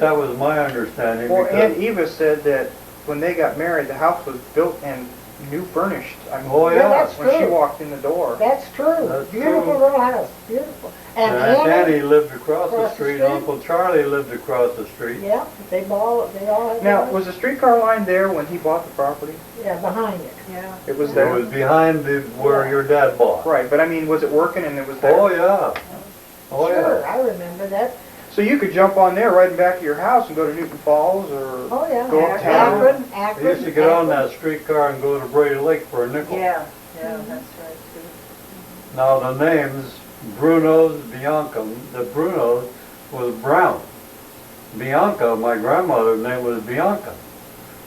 That was my understanding. Well, because- Aunt Eva said that when they got married, the house was built and new furnished. I mean, Oh, yeah. that's when she true. walked in the door. That's true. That's Beautiful true. little house, beautiful. And Aunt Annie, Annie lived across the across the street, street. Uncle Charlie lived across the street. yeah, they all had Now, theirs. was the streetcar line there when he bought the property? Yeah, behind it. Yeah. It was It there? was behind where your dad bought. Right, but I mean, was it working and it was there? Oh, yeah. Oh, Sure, yeah. I remember that. So you could jump on there right in back of your house and go to Newton Falls or... Oh, yeah. Go uptown. Akron, I Akron. used to get on Akron. that streetcar and go to Brady Lake for a nickel. Yeah, yeah, that's right too. Now the names, Bruno's, Bianca, the Bruno's was Brown. Bianca, my grandmother's name was Bianca.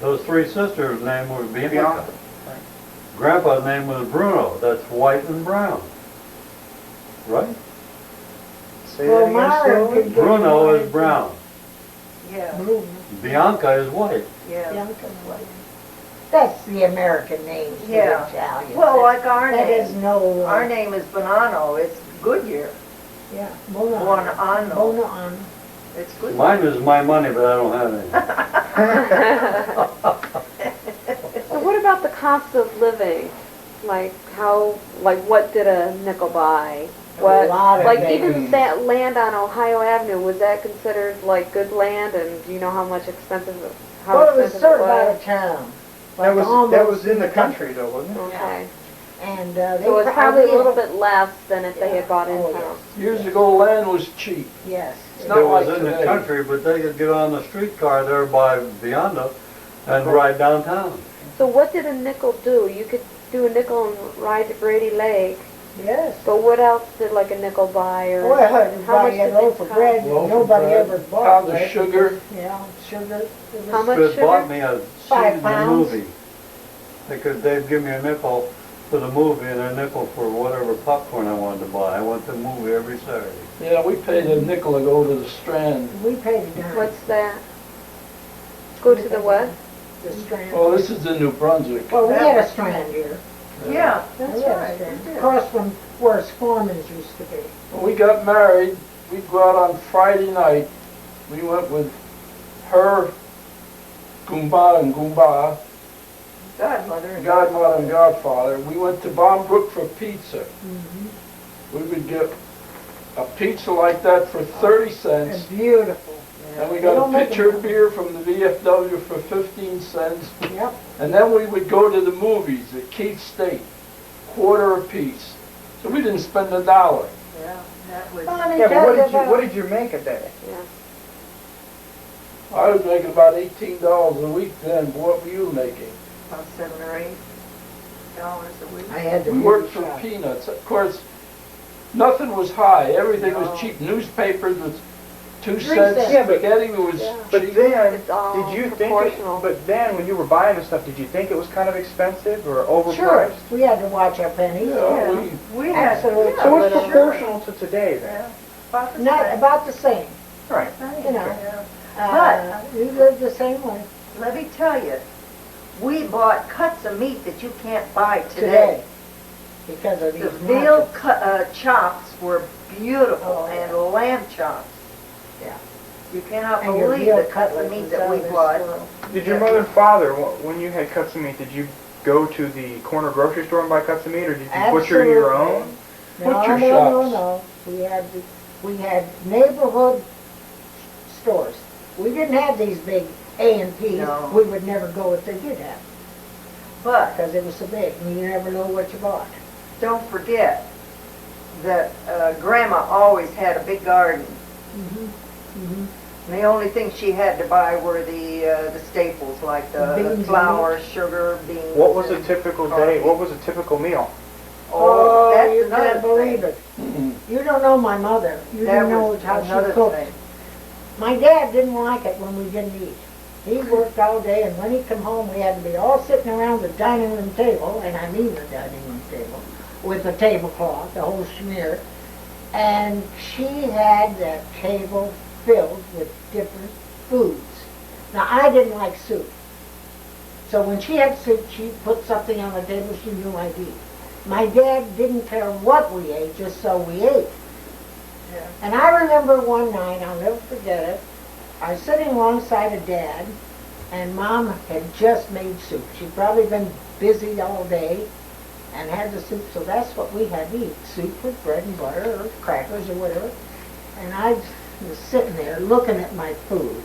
Those three sisters' name was Bianca. Bianca. Right. Grandpa's name was Bruno, that's white and brown. Right? Say Well, that again, Myron slowly. could get Bruno married is brown, Yeah, Bruno, Bianca is white. yeah. Bianca's white. That's the American name for Yeah. Italian. Well, like our That is name. no, Our name is Bonanno. It's Goodyear. yeah, Mona. Bonanno. Mona on. It's Goodyear. Mine is my money, but I don't have any. So what about the cost of living? Like what did a nickel buy? What, lot of like things. even that land on Ohio Avenue, was that considered like good land? And do you know how much expensive, how Well, it was expensive sort it of out was? of town. That like was almost in the country though, wasn't it? Okay. And So it was probably a little bit less than if they had bought in Oh, town. Years ago, land was cheap. Yes. It's It not was like in the today. country, but they could get on the streetcar there by Bionda and ride downtown. So what did a nickel do? You could do a nickel and ride to Brady Lake, Yes. but what else did like a nickel buy or? Well, how much everybody had did a loaf they of cost? bread, Loaf of nobody bread, ever bought pound of bread. sugar. Yeah, sugar. It was- How much They sugar? bought me a seat 5 in the pounds. movie. They'd give me a nickel for the movie and a nickel for whatever popcorn I wanted to buy. I went to the movie every Saturday. Yeah, we paid a nickel to go to the Strand. We paid a dime. What's that? Go to the what? The Strand. Well, this is in New Brunswick. Well, we had a Strand here. Yeah, We that's had a right. Strand. we did. Across from where Scorman's used to be. When we got married, we'd go out on Friday night. We went with her, Goomba and Goomba, Godmother and godmother and godfather. We went to Bombrook for pizza. Mm-hmm. We would get a pizza like that for 30 cents. And beautiful. And we They got don't a make pitcher them. of beer from the VFW for 15 cents. Yep. And then we would go to the movies at Keith State, quarter apiece. So we didn't spend $1. Yeah, that was, Well, let me Yeah, tell but you about- what did you make a day? Yeah. I was making about $18 a week then. What were you making? about $7 or $8 a week. I had to We do worked the for shop. peanuts. Of course, nothing was high. Everything No. was cheap. Newspapers was 2 3 cents. cents. Yeah, but- Spaghetti was Yeah. But cheap. then, It's all did you think proportional. but then when you were buying the stuff, did you think it was kind of expensive or overpriced? Sure, we had to watch our pennies. Yeah, Yeah. We had, Absolutely. yeah, So what's Little- proportional to today then? yeah, about the Not same. about the same. Right. you know. Yeah. We lived the same way Let me tell you, we bought cuts of meat that you can't buy today today. because of The these veal markets. chops were beautiful Oh, and lamb chops. Yeah. You cannot And your believe veal the cuts of cutlet meat was that out we of this bought. world. Did your mother and father, when you had cuts of meat, did you go to the corner grocery store and buy cuts of meat, or did you butcher your Absolutely. own? Butcher No. shops. We had neighborhood stores. We didn't have these big A&Ps. No. We would never go if they did have, But because it was so big, and you never know what you bought. don't forget that Grandma always had a big garden. Mm-hmm. And the only thing she had to buy were the staples like The beans the and flour, sugar, beans. What was a and typical coffee. day? What was a typical meal? Oh, that's you another can't believe thing. it. Mm-mm. You don't know my mother. You That don't know was how she another cooked. thing. My dad didn't like it when we didn't eat. He worked all day, and when he come home, we had to be all sitting around the dining room table, and I mean the dining room table, with the tablecloth, the whole schmear. And she had that table filled with different foods. Now, I didn't like soup. So when she had soup, she put something on the table she knew I'd eat. My dad didn't care what we ate, just so we ate. Yeah. And I remember one night, I'll never forget it, I was sitting alongside of Dad, and Mom had just made soup. She'd probably been busy all day and had the soup, so that's what we had to eat, soup with bread and butter or crackers or whatever. And I was sitting there looking at my food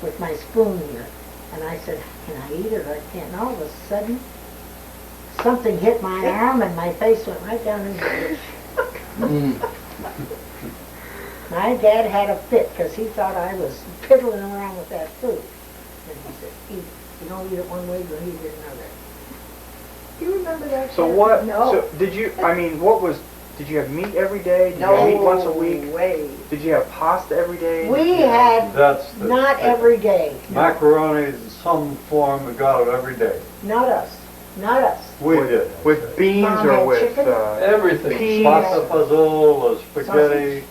with my spoon here, and I said, can I eat it or I can't? And all of a sudden, something hit my arm and my face went right down in the dish. Mm. My dad had a fit because he thought I was piddling around with that food. And he said, eat it. You don't eat it one way, you'll eat it another. Do you remember that? So Dad? what, No. so did you, I mean, what was, did you have meat every day? Did you No have meat once a week? way. Did you have pasta every day? We had, That's the. not every day. No. Macaroni in some form, we got it every day. Not us. Not us. We With- did. With beans Mom or had with, chicken? Everything. peas? Pasta fazool, spaghetti,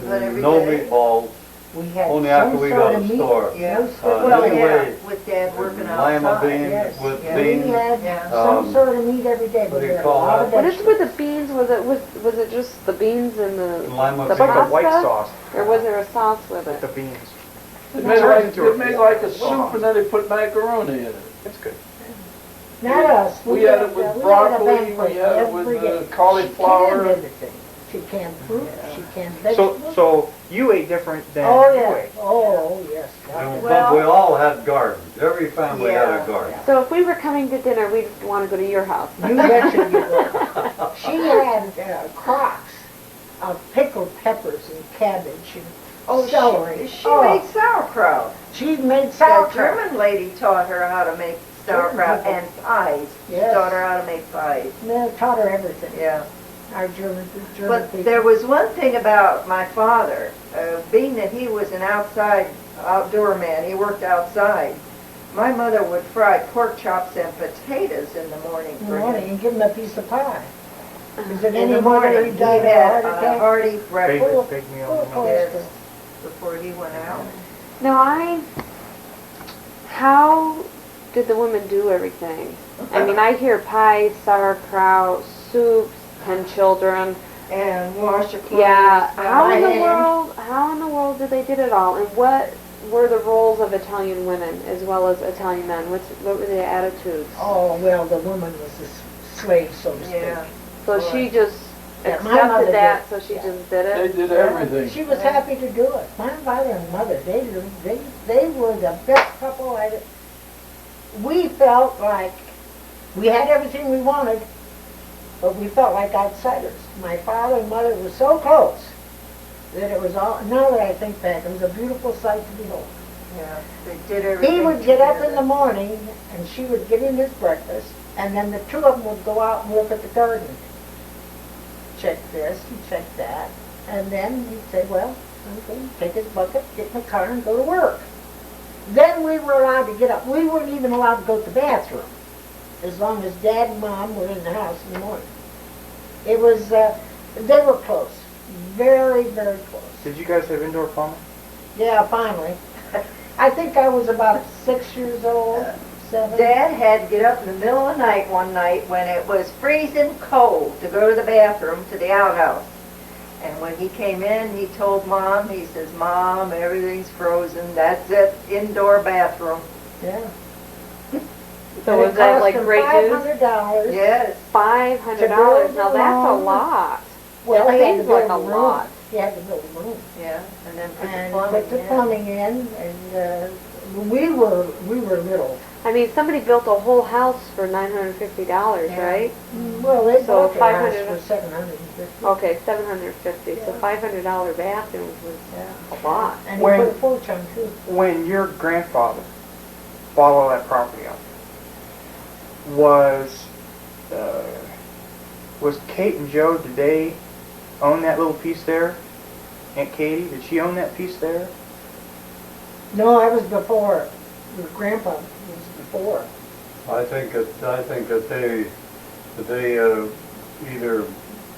But every no day? meatballs. We had Only some after we sort got of a meat. store. Yeah. No sort of Well, meat. anyway, yeah, with Dad working Lima outside. beans Yes. with Yeah. We beans. had Yeah. some sort of meat every day, what but do you we had a call lot of that? What is with vegetables. the beans? Was it just the beans and the, Lima The It's like a pasta? white sauce or was there a sauce with with it? the beans. They made like, Turns into they made like a soup sauce. and then they put macaroni in it. It's good. Not us. We had it with we broccoli, had a banquet we had it with every day. cauliflower. She canned everything. She canned fruit, she canned So, vegetables. so you ate different than Oh, you yeah. ate. Oh, yes. And- Well- But we all had gardens. Every family had Yeah. a garden. So if we were coming to dinner, we'd want to go to your house. You betcha you would. She had crocks of pickled peppers and cabbage and Oh, celery. she made sauerkraut. She made That sauerkraut. German lady taught her how to make sauerkraut German and pies. She Yes. taught her how to make pies. They taught her everything. Yeah. Our German people. But there was one thing about my father, being that he was an outdoor man, he worked outside. My mother would fry pork chops and potatoes in the morning In the for morning him. and give them a piece of pie. Is it In any the mother morning, who he died had of a heart a attack? hearty Big, breakfast big meal. Oh, you know. Yes. before he went out. Now how did the women do everything? I mean, I hear pies, sauerkraut, soups, 10 children. And wash your clothes. Yeah, how in the hand. world did they did it all? And what were the roles of Italian women as well as Italian men? What were their attitudes? Oh, well, the woman was a slave, so to speak. Yeah. So she just Yeah, my mother accepted that, did. so she Yeah. just did They it? did everything. She was happy to do it. My father and mother, they were the best couple we felt like we had everything we wanted, but we felt like outsiders. My father and mother were so close that it was all, now that I think back, it was a beautiful sight to behold. Yeah, they did everything. He would get up in together. the morning and she would give him his breakfast, and then the two of them would go out and look at the garden. Check this and check that, and then he'd say, well, okay, take his bucket, get in the car and go to work. Then we were allowed to get up. We weren't even allowed to go to the bathroom as long as Dad and Mom were in the house in the morning. It was, they were close, very, very close. Did you guys have indoor plumbing? Yeah, finally. I think I was about 6 years old, 7. Dad had to get up in the middle of the night one night when it was freezing cold to go to the bathroom to the outhouse. And when he came in, he told Mom, he says, Mom, everything's frozen. That's it, indoor bathroom. Yeah. So And was it that cost like him great news? $500. Yes. $500. Now that's a room. lot. Well, That he had to seems like build a a room. lot. He had to build a room. Yeah, and then put the And plumbing put the in. plumbing in, and we were little. I mean, somebody built a whole house for $950, Yeah. right? Well, they So bought their house 500 for 750. Okay, $750. So Yeah. $500 bathroom was Yeah. a lot. And he When- put a porch on too. When your grandfather bought all that property up, was Kate and Joe, did they own that little piece there? Aunt Katie, did she own that piece there? No, I was before. Your grandpa was before. I think that they either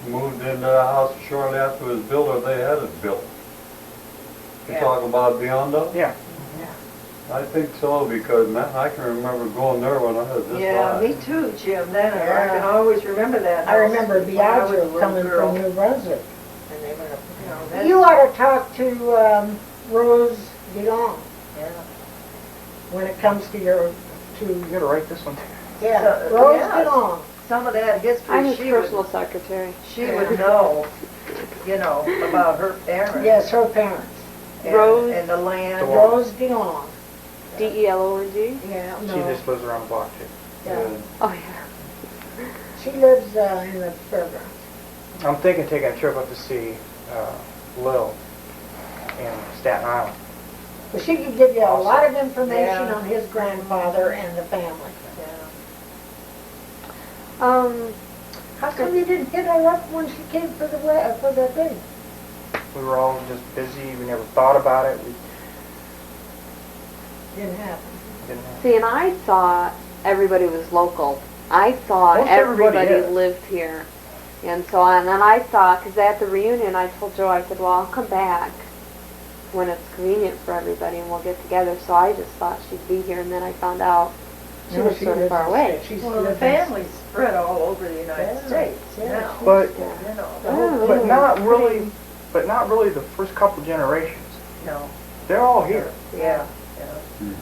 moved into the house shortly after it was built or they had it built. You're Yeah. talking about Biondo? Yeah. I think so, because man, I can remember going there when I was this Yeah, high. me too, Jim. Then I Yeah. can always remember that. I remember house when I was a Biagio little coming girl. from New Brunswick. And they went up. You know, that's- You ought to talk to Rose DeLong. Yeah. when it comes to your, You gotta write this one down. yeah, So, Rose yeah. DeLong. Some of that I'm history his she would, personal secretary. she would know, you know, about her parents. Yes, her parents. And, Rose and the land. DeLong. Rose DeLong. DELONG? Yeah, She no, just lives around the block too. yeah. Oh, yeah. She lives in the fairgrounds. I'm thinking taking a trip up to see Lil in Staten Island. But she could give you a Awesome. lot of information Yeah. on his grandfather and the family. Yeah. How come you didn't hit her up when she came for the thing? We were all just busy. We never thought about it. We Didn't happen. didn't have. See, and I thought everybody was local. I thought Most everybody everybody is. lived here. And so, and then I thought, because at the reunion, I told Joe, I said, well, I'll come back when it's convenient for everybody and we'll get together. So I just thought she'd be here, and then I found out she No, was sort of lives far in- away. She's Well, the lived in- family's spread all over the United Yeah. States Yeah, now. she's- But- yeah. You know, Oh, But not pretty. really. But not really the first couple generations. no, They're all here. yeah, yeah.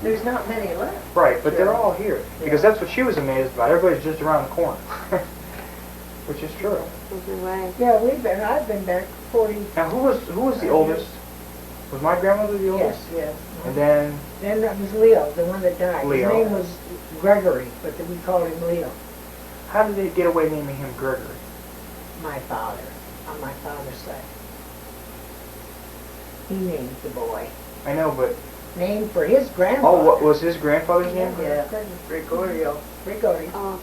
There's not many left. Right, but they're Sure. all here. Because Yeah. that's what she was amazed about. Everybody's just around the corner. Which is true. There's no way. Yeah, I've been back 40, Now who was the oldest? Was my grandmother the yes, oldest? yes. And then Then it was Leo, the one that died. Leo. His name was Gregory, but we called him Leo, how did they get away naming him Gregory? my father, on my father's side. He named the boy. I know, but Named for his grandfather. oh, what was his grandfather's name? Yeah. Gregory. Gregorio Gregory. Oh,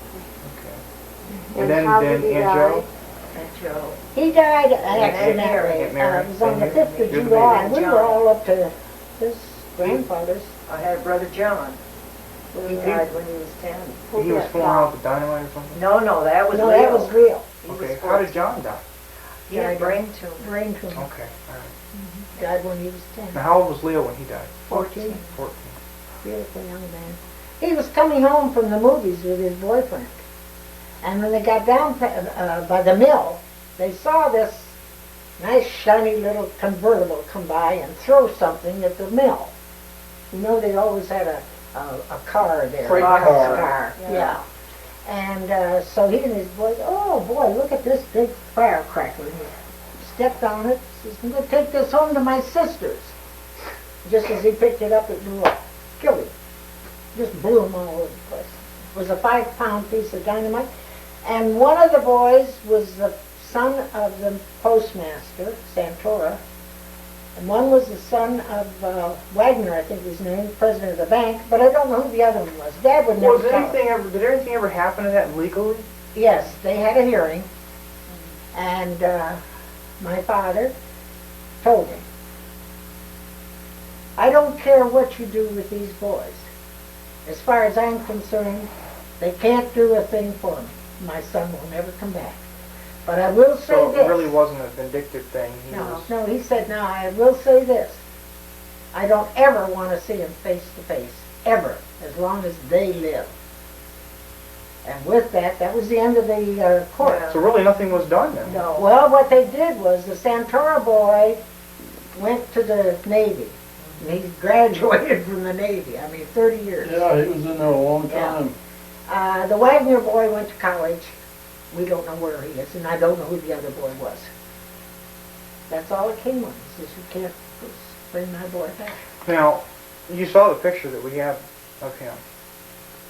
Okay. and And how then did he Aunt die? Joe. and Joe. He died Aunt accidentally. Mary. It was on the Aunt 5th of You're the July. baby. We were all up to his grandfather's. I had a brother John. He Yeah. died when he was 10. He was fooling around with dynamite or something? No, that was No, Leo. that was real. He was Okay. How 14. did John die? He had brain tumor. Brain tumor. Okay. All right. Died when he was 10. Now how old was Leo when he died? 14. 14. Beautiful young man. He was coming home from the movies with his boyfriend. And when they got down by the mill, they saw this nice shiny little convertible come by and throw something at the mill. You know, they always had a car there. Freight a box car. Yeah. And so he and his boys, oh boy, look at this big firecracker. And he stepped on it, says, I'm going to take this home to my sisters. Just as he picked it up, it blew up. Killed him. Just blew him all over the place. It was a 5-pound piece of dynamite. And one of the boys was the son of the postmaster, Santora. And one was the son of Wagner, I think his name, president of the bank. But I don't know who the other one was. Dad would never Was tell us. did anything ever happen to that legally? Yes, they had a hearing, and my father told him, I don't care what you do with these boys. As far as I'm concerned, they can't do a thing for me. My son will never come back. But I will say So this. it really wasn't a vindictive thing. He No, was, no, he said, no, I will say this. I don't ever want to see them face to face, ever, as long as they live. And with that, that was the end of the court. Yeah. so really nothing was done then? No. Well, what they did was the Santora boy went to the Navy. And he graduated from the Navy. I mean, 30 years. Yeah, he was in there a long Yeah. time. The Wagner boy went to college. We don't know where he is, and I don't know who the other boy was. That's all it came with. He says, you can't bring my boy back. Now, you saw the picture that we have of him.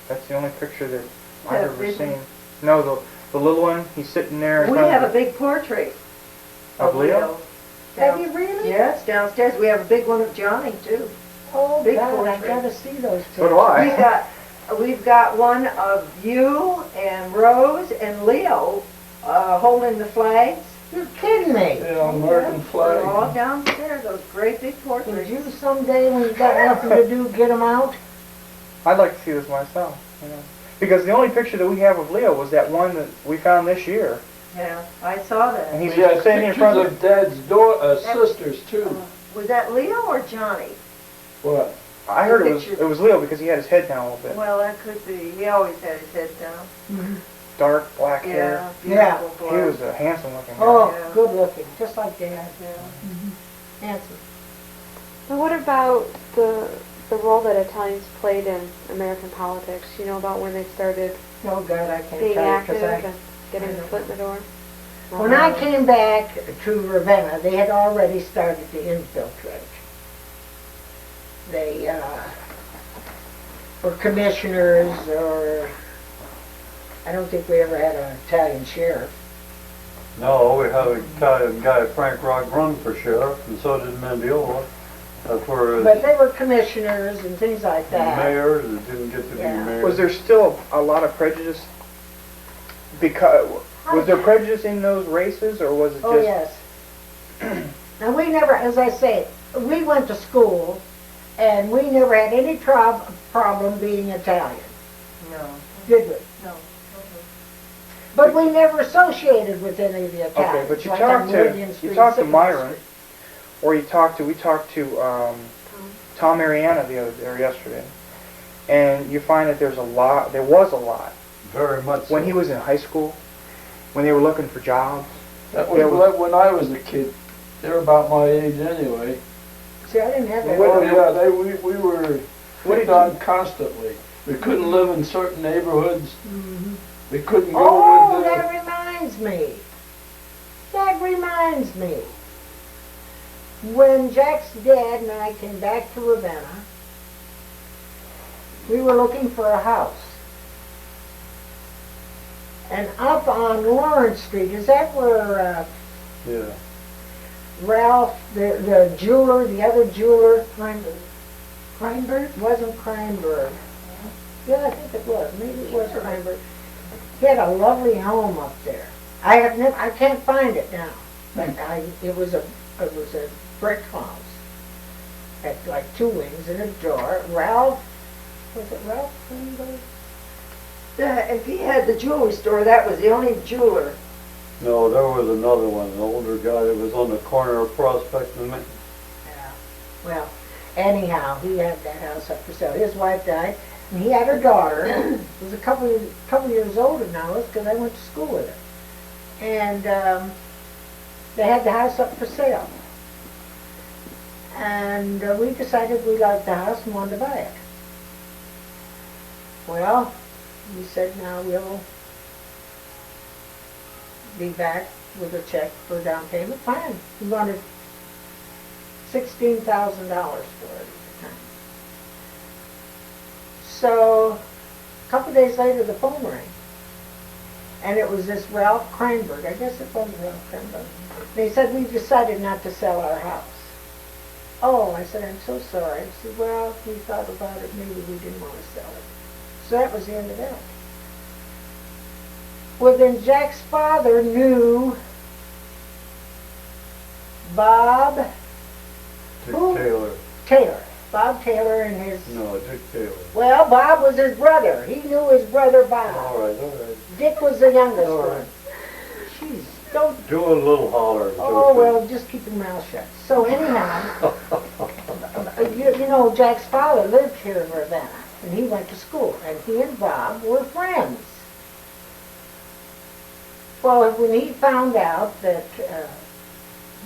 That's the only picture that I've Yeah, ever big seen. one. No, the little one, he's sitting there in We front have a of big portrait of Leo. Have you really? Yes, downstairs. We have a big one of Johnny too. Oh, Big God, I've portrait. got to see those two. So do I. We've got one of you and Rose and Leo holding the flags. You're kidding me. Yeah, American They're all flag. downstairs, those great big Would portraits. you someday, when you got nothing to do, get them out? I'd like to see this myself. You know. Because the only picture that we have of Leo was that one that we found this year. Yeah, I saw And that. he's We had just standing in front pictures of of Dad's sisters too. Was that Leo or Johnny? What? I heard picture. it was Leo because he had his head down a little bit. Well, that could be. He always had his head down. Dark black hair. Yeah, beautiful He boy. was a handsome looking guy. Oh, Yeah. good looking, just like Dad. Yeah. Handsome. Now what about the the role that Italians played in American politics. You know about when they started Oh, God, I can't being tell you, active 'cause and getting I the don't foot in the door? when I came back to Ravenna, they had already started to infiltrate. They were commissioners, or I don't think we ever had an Italian sheriff. No, we had a Italian guy, Frank Rock, run for sheriff, and so did Mendiola. That's where But they were commissioners and things like that. mayors that didn't get to be Yeah. mayors. Was there still a lot of prejudice? Because was there prejudice in those races, or was it just? Oh, yes. And we never, as I say, we went to school, and we never had any problem being Italian, No, did we? no. But we never associated with any of the Italians. Okay, but you like talked on to Meridian Street, you talked to Sycamore Myron, Street. or we talked to Tom Mariana the other or yesterday, and you find that there was a lot Very much when so. he was in high school, when they were looking for jobs. That was There was- like when I was a kid. They're about my age anyway. See, I didn't have that. Oh yeah, we were What did picked on constantly. We couldn't live in certain neighborhoods. Mhm. We couldn't go Oh, with that reminds me. That reminds me. When Jack's dad and I came back to Ravenna, we were looking for a house. And up on Lawrence Street, is that where Yeah. Ralph, the jeweler, the other jeweler, Kreinberg? Wasn't Kreinberg. Yeah, I think it was. Maybe it was Kreinberg. He had a lovely home up there. I can't find it now. But it was a brick house. Had like 2 wings and a door. Ralph, was it Ralph Kreinberg? If he had the jewelry store, that was the only jeweler. No, there was another one, an older guy that was on the corner of Prospect and Main. Yeah. Well, anyhow, he had that house up for sale. His wife died, and he had a daughter. Was a couple years older now, because I went to school with her. And they had the house up for sale. And we decided we liked the house and wanted to buy it. Well, we said now we'll be back with a check for down payment. Fine. We wanted $16,000 for it at the time. So, a couple days later, the phone rang. And it was this Ralph Kreinberg. I guess it was Ralph Kreinberg. They said, we decided not to sell our house. Oh, I said, I'm so sorry. I said, well, we thought about it. Maybe we didn't want to sell it. So that was the end of that. Well, then Jack's father knew Bob Dick Who? Taylor. Bob Taylor and his... No, Dick Taylor. Well, Bob was his brother. He knew his brother Bob. All right. Dick was the youngest All one. right. Jeez, don't... Do a little holler. Oh, well, just keep your mouth shut. So anyhow, you know, Jack's father lived here in Ravenna, and he went to school, and he and Bob were friends. Well, when he found out that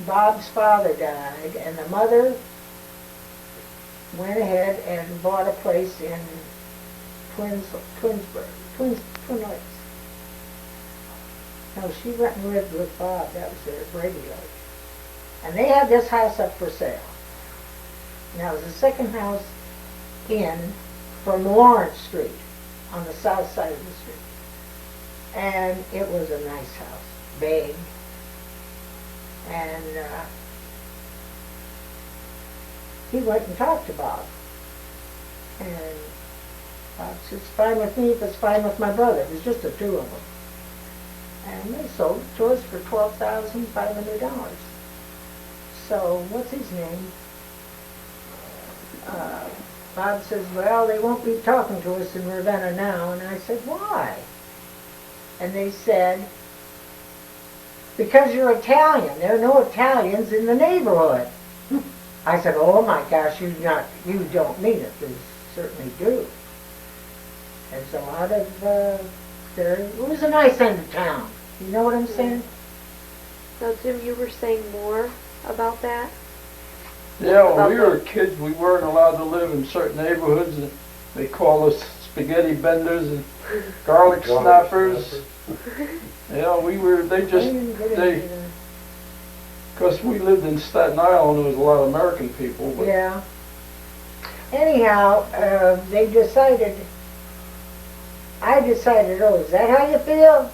Bob's father died, and the mother went ahead and bought a place in Twin Lakes. No, she went and lived with Bob. That was their Brady Lake. And they had this house up for sale. Now, it was the second house in from Lawrence Street on the south side of the street. And it was a nice house, big. And he went and talked to Bob. And Bob said, it's fine with me if it's fine with my brother. It was just the two of them. And they sold it to us for $12,500. So, what's his name? Bob says, well, they won't be talking to us in Ravenna now. And I said, why? And they said, because you're Italian. There are no Italians in the neighborhood. I said, oh my gosh, you don't mean it. They certainly do. And so out of there, it was a nice end of town. You know what I'm saying? Now, Jim, you were saying more about that? Yeah, when About we were kids, we weren't allowed to live in certain neighborhoods. And they call us spaghetti benders and garlic snappers. Yeah, they I just, didn't get they, into that. because we lived in Staten Island, there was a lot of American people. But Yeah. Anyhow, I decided, oh, is that how you feel?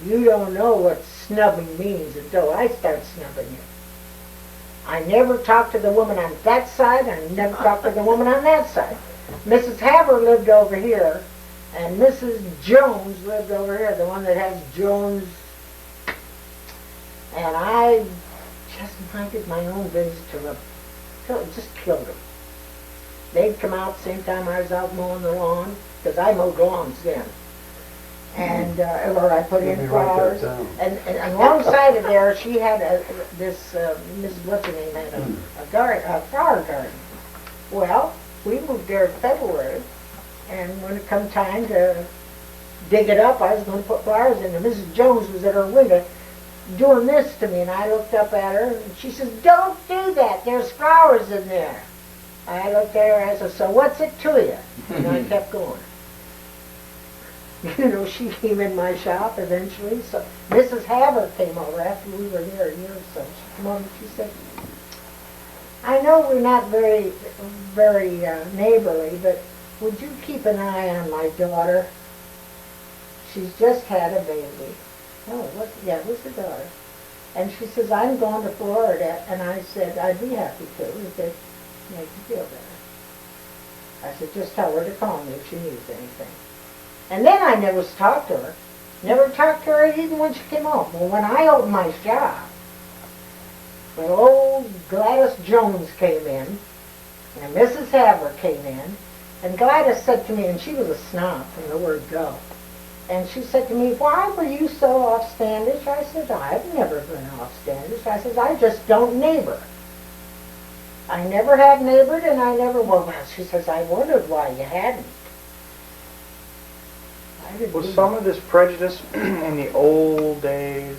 You don't know what snubbing means until I start snubbing you. I never talked to the woman on that side, I never talked to the woman on that side. Mrs. Haver lived over here, and Mrs. Jones lived over here, the one that has Jones. And I just minded my own business till it just killed them. They'd come out same time I was out mowing the lawn, because I mowed lawns then. And, or I put Let in me write that flowers. down. And alongside of there, she had Mrs. What's her name, had a flower garden. Well, we moved there in February, and when it come time to dig it up, I was going to put flowers in there. Mrs. Jones was at her window doing this to me, and I looked up at her, and she says, "Don't do that, there's flowers in there." I looked at her, I said, "So what's it to you?" And I kept going. You know, she came in my shop eventually, so Mrs. Haver came over after we were here a year or so. She came over and she said, "I know we're not very neighborly, but would you keep an eye on my daughter? She's just had a baby." Oh, it was the daughter. And she says, "I'm going to Florida," and I said, "I'd be happy to if it makes you feel better." I said, "Just tell her to call me if she needs anything." And then I never talked to her. Never talked to her even when she came home. Well, when I opened my shop, well, old Gladys Jones came in, and Mrs. Haver came in, and Gladys said to me, and she was a snob from the word go, and she said to me, "Why were you so offstandish?" I said, "I've never been offstandish." I said, "I just don't neighbor. I never have neighbored, and I never will." Well, she says, "I wondered why you hadn't." I didn't Was do some of this prejudice in the old days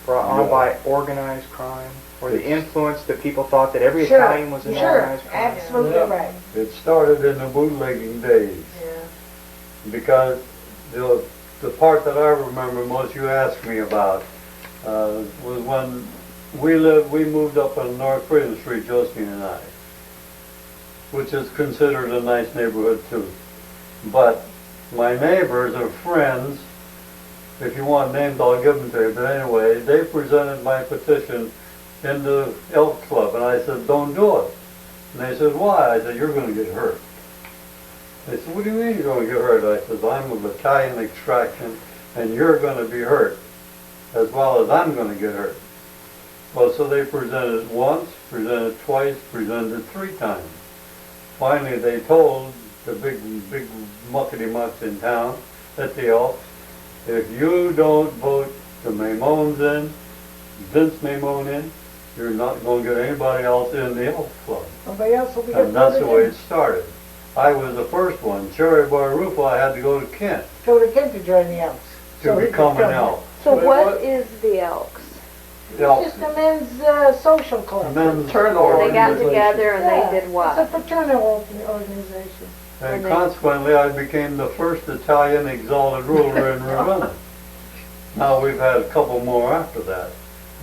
brought on No. by organized crime? Or the influence that people thought that every Sure, Italian was an sure, organized crime? absolutely Yeah. right. It started in the bootlegging days, Yeah. because the part that I remember most you asked me about was when we moved up on North Freedom Street, Josephine and I, which is considered a nice neighborhood too. But my neighbors or friends, if you want names, I'll give them to you. But anyway, they presented my petition in the Elk Club, and I said, "Don't do it." And they said, "Why?" I said, "You're going to get hurt." They said, "What do you mean you're going to get hurt?" I said, "I'm of Italian extraction, and you're going to be hurt, as well as I'm going to get hurt." Well, so they presented once, presented twice, presented 3 times. Finally, they told the big muckety-mucks in town at the Elks, "If you don't vote the Maimones in, Vince Maimone in, you're not going to get anybody else in the Elks Club." Nobody else will be And that's the way in. it started. I was the first one. Cherry Boy Rufo, I had to go to Kent Go to Kent to join the Elks. to So he could become an come elk. So Wait, what what? is the Elks? The Elks- It's just a men's social club. men's Fraternal They got organization. together and Yeah, they did what? It's a fraternal organization. And And they- consequently, I became the first Italian exalted ruler in Ravenna. Now we've had a couple more after that.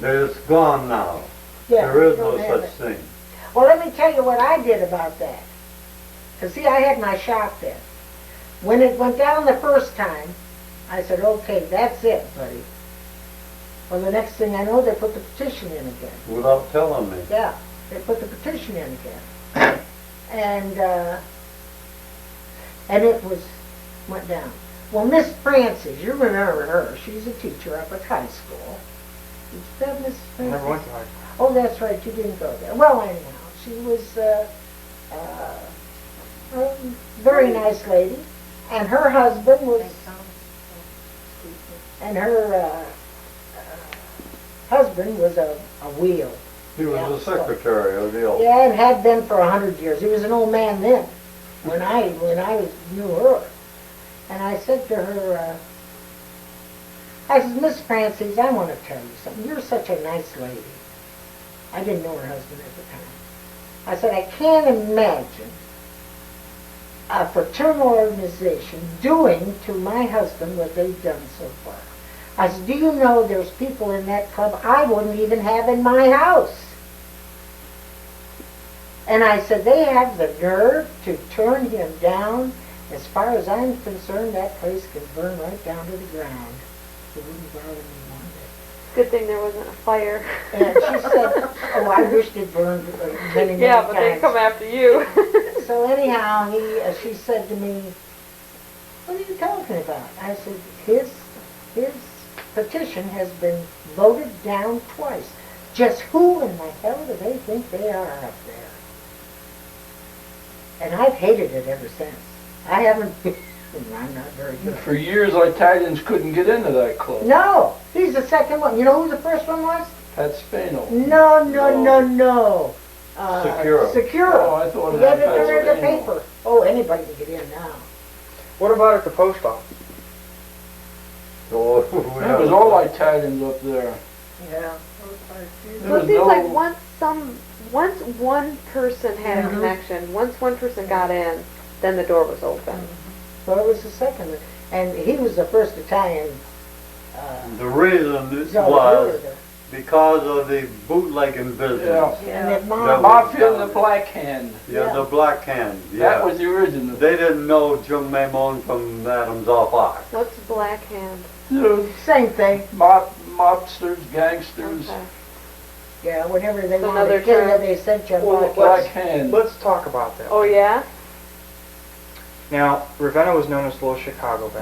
It's gone now. Yeah, There is we no don't have such it. thing. Well, let me tell you what I did about that. Because, see, I had my shop then. When it went down the first time, I said, "Okay, that's it, buddy." Well, the next thing I know, they put the petition in again. Without telling me. Yeah, they put the petition in again. And it went down. Well, Miss Francis, you remember her. She's a teacher up at high school. Did you have Miss I Francis? never went to high school. Oh, that's right, you didn't go there. Well, anyhow, she was a very nice lady, and her husband was, and her husband was a wheel. He was Yeah, the secretary of the Elks. Yeah, and had been for 100 years. He was an old man then, when I knew her. And I said to her, I said, "Miss Francis, I want to tell you something. You're such a nice lady." I didn't know her husband at the time. I said, I can't imagine a fraternal organization doing to my husband what they've done so far. I said, do you know there's people in that club I wouldn't even have in my house? And I said, they have the nerve to turn him down. As far as I'm concerned, that place can burn right down to the ground. It wouldn't bother me one bit. Good thing there wasn't a fire. And she said, oh, I wished it burned many, many Yeah, times. but they come after you. So anyhow, she said to me, what are you talking about? I said, his petition has been voted down twice. Just who in the hell do they think they are up there? And I've hated it ever since. I haven't been, I'm not very good. For years, Italians couldn't get into that club. No, he's the second one. You know who the first one was? Pat Spano. No. Securo. Securo. Oh, I thought it The had editor of the Spano. paper. Oh, anybody can get in now. What about at the post office? So, It was all Italians up there. Yeah. There Well, it was seems like no, once one person had a Mhm. connection, once one person got in, then the door was open. Well, it was the second, and he was the first Italian. the reason Zone was leader. because of the bootlegging business. yeah. And that That mom, Mafia and the Black Hand. Yeah, the Black Hand, That yeah. was the original. They didn't know Jim Maimon from Adams off Ox. What's Black Hand? You know, same thing. mobsters, gangsters. Okay. Yeah, whenever they So wanted another to kill you, term. they sent you a Well, black. Black Hand. Let's talk about that. Oh yeah? Now, Ravenna was known as Little Chicago back